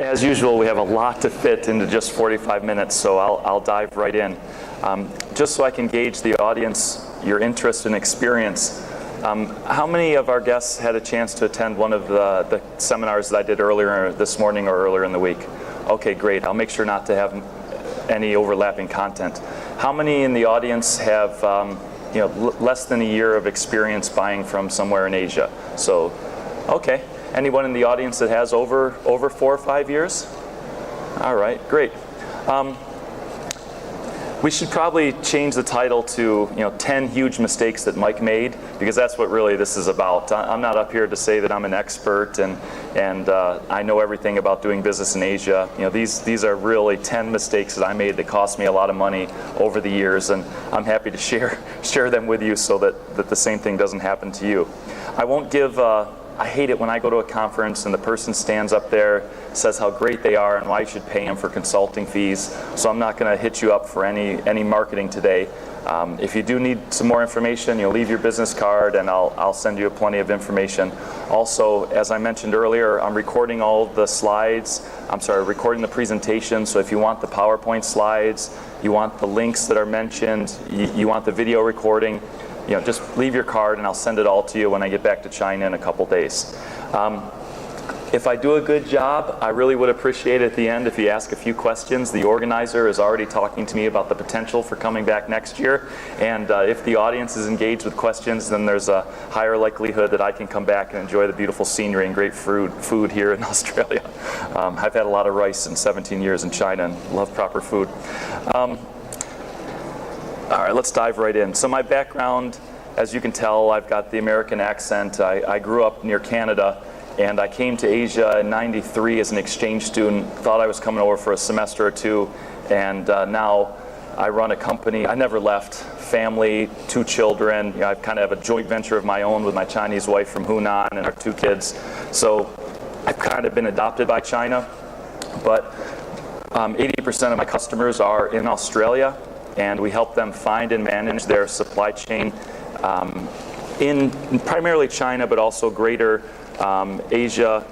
As usual, we have a lot to fit into just 45 minutes, so I'll dive right in. Just so I can gauge the audience, your interest and experience, how many of our guests had a chance to attend one of the seminars that I did earlier this morning or earlier in the week? Okay, great. I'll make sure not to have any overlapping content. How many in the audience have less than a year of experience buying from somewhere in Asia? So, okay. Anyone in the audience that has over 4 or 5 years? All right, great. We should probably change the title to 10 huge mistakes that Mike made, because that's what really this is about. I'm not up here to say that I'm an expert and I know everything about doing business in Asia. These are really 10 mistakes that I made that cost me a lot of money over the years, and I'm happy to share them with you so that the same thing doesn't happen to you. I won't give. I hate it when I go to a conference and the person stands up there, says how great they are and why you should pay them for consulting fees. So I'm not going to hit you up for any marketing today. If you do need some more information, leave your business card and I'll send you plenty of information. Also, as I mentioned earlier, I'm recording all the slides. Recording the presentation. So if you want the PowerPoint slides, you want the links that are mentioned, you want the video recording, just leave your card and I'll send it all to you when I get back to China in a couple days. If I do a good job, I really would appreciate it at the end if you ask a few questions. The organizer is already talking to me about the potential for coming back next year, and if the audience is engaged with questions, then there's a higher likelihood that I can come back and enjoy the beautiful scenery and great food here in Australia. I've had a lot of rice in 17 years in China and love proper food. All right, let's dive right in. So my background, as you can tell, I've got the American accent. I grew up near Canada, and I came to Asia in '93 as an exchange student. Thought I was coming over for a semester or two, and now I run a company. I never left. Family, 2 children. I kind of have a joint venture of my own with my Chinese wife from Hunan and our 2 kids. So I've kind of been adopted by China, but 80% of my customers are in Australia, and we help them find and manage their supply chain in primarily China, but also greater Asia,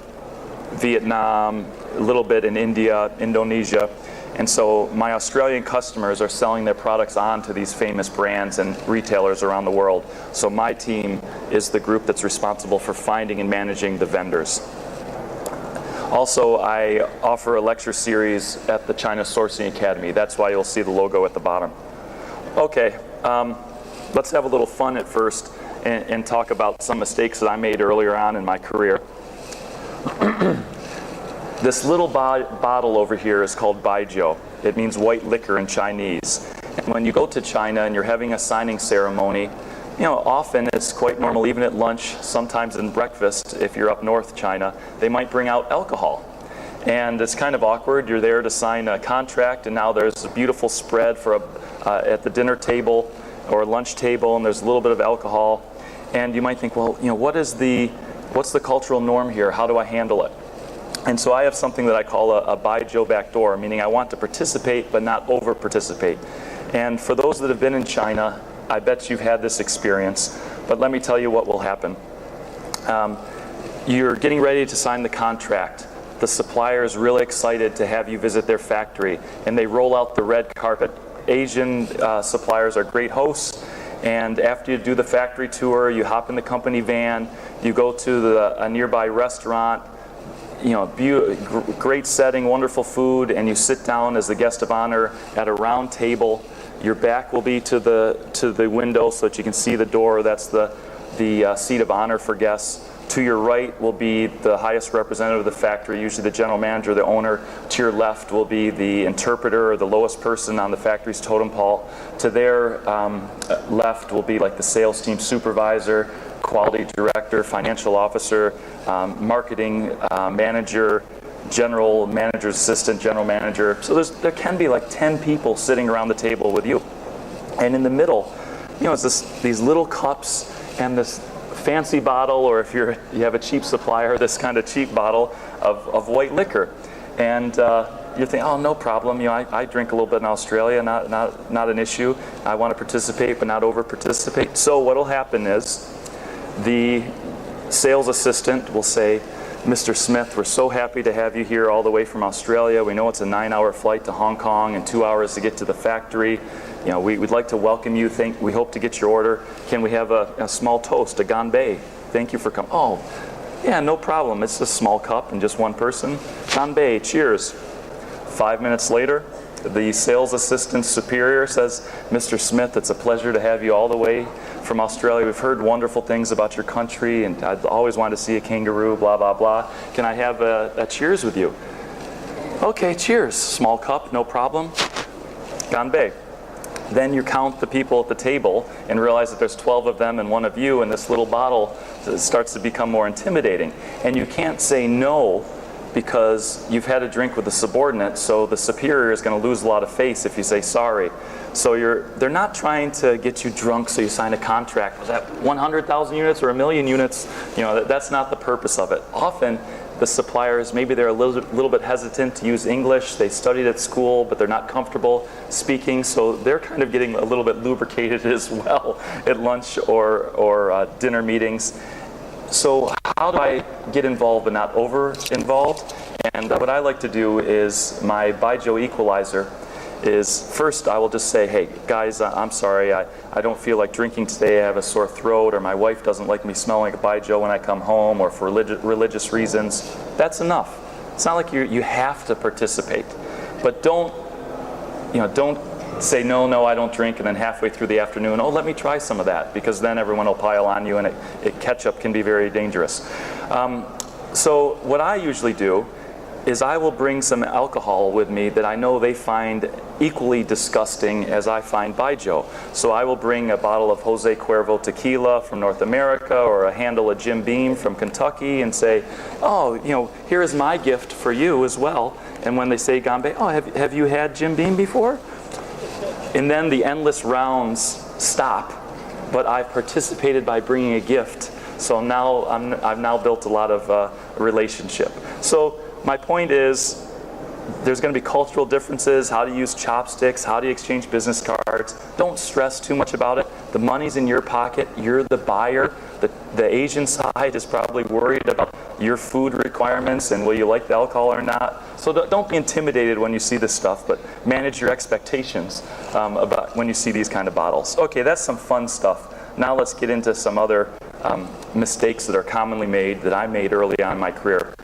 Vietnam, a little bit in India, Indonesia. And so my Australian customers are selling their products on to these famous brands and retailers around the world. So my team is the group that's responsible for finding and managing the vendors. Also, I offer a lecture series at the China Sourcing Academy. That's why you'll see the logo at the bottom. Okay, let's have a little fun at first and talk about some mistakes that I made earlier on in my career. This little bottle over here is called Baijiu. It means white liquor in Chinese. And when you go to China and you're having a signing ceremony, often it's quite normal, even at lunch, sometimes in breakfast, if you're up north China, they might bring out alcohol. And it's kind of awkward. You're there to sign a contract, and now there's a beautiful spread for at the dinner table or lunch table, and there's a little bit of alcohol. And you might think, well, what's the cultural norm here? How do I handle it? And so I have something that I call a Baijiu backdoor, meaning I want to participate but not over-participate. And for those that have been in China, I bet you've had this experience, but let me tell you what will happen. You're getting ready to sign the contract. The supplier is really excited to have you visit their factory, and they roll out the red carpet. Asian suppliers are great hosts, and after you do the factory tour, you hop in the company van, you go to a nearby restaurant, great setting, wonderful food, and you sit down as the guest of honor at a round table. Your back will be to the window so that you can see the door. That's the seat of honor for guests. To your right will be the highest representative of the factory, usually the general manager, the owner. To your left will be the interpreter or the lowest person on the factory's totem pole. To their left will be like the sales team supervisor, quality director, financial officer, marketing manager, general manager's assistant, general manager. So there can be like 10 people sitting around the table with you. And in the middle, it's these little cups and this fancy bottle, or if you have a cheap supplier, this kind of cheap bottle of white liquor. And you think, oh, no problem. I drink a little bit in Australia, not an issue. I want to participate, but not over-participate. So what will happen is the sales assistant will say, Mr. Smith, we're so happy to have you here all the way from Australia. We know it's a 9-hour flight to Hong Kong and 2 hours to get to the factory. You know, we'd like to welcome you. We hope to get your order. Can we have a small toast, a GanBei? Thank you for coming. Oh, yeah, no problem. It's a small cup and just one person. GanBei, cheers. 5 minutes later, the sales assistant superior says, Mr. Smith, it's a pleasure to have you all the way from Australia. We've heard wonderful things about your country, and I'd always wanted to see a kangaroo, blah, blah, blah. Can I have a cheers with you? Okay, cheers. Small cup, no problem. GanBei. Then you count the people at the table and realize that there's 12 of them and one of you, and this little bottle starts to become more intimidating. And you can't say no because you've had a drink with a subordinate, so the superior is going to lose a lot of face if you say sorry. So they're not trying to get you drunk so you sign a contract. Was that 100,000 units or 1,000,000 units? You know, that's not the purpose of it. Often the suppliers, maybe they're a little bit hesitant to use English. They studied at school, but they're not comfortable speaking, so they're kind of getting a little bit lubricated as well at lunch or dinner meetings. So how do I get involved but not over-involved? And what I like to do is my Baijiu equalizer is, first I will just say, hey guys, I'm sorry, I don't feel like drinking today, I have a sore throat, or my wife doesn't like me smelling like Baijiu when I come home, or for religious reasons. That's enough. It's not like you have to participate. But don't say, no, I don't drink, and then halfway through the afternoon, oh, let me try some of that, because then everyone will pile on you, and ketchup can be very dangerous. So what I usually do is I will bring some alcohol with me that I know they find equally disgusting as I find Baijiu. So I will bring a bottle of Jose Cuervo tequila from North America, or a handle of Jim Beam from Kentucky, and say, oh, here is my gift for you as well. And when they say GanBei, oh, have you had Jim Beam before? And then the endless rounds stop, but I've participated by bringing a gift. So now I've now built a lot of relationship. So my point is, there's going to be cultural differences, how to use chopsticks, how to exchange business cards. Don't stress too much about it. The money's in your pocket. You're the buyer. The Asian side is probably worried about your food requirements and will you like the alcohol or not. So don't be intimidated when you see this stuff, but manage your expectations about when you see these kind of bottles. Okay, that's some fun stuff. Now let's get into some other mistakes that are commonly made, that I made early on in my career.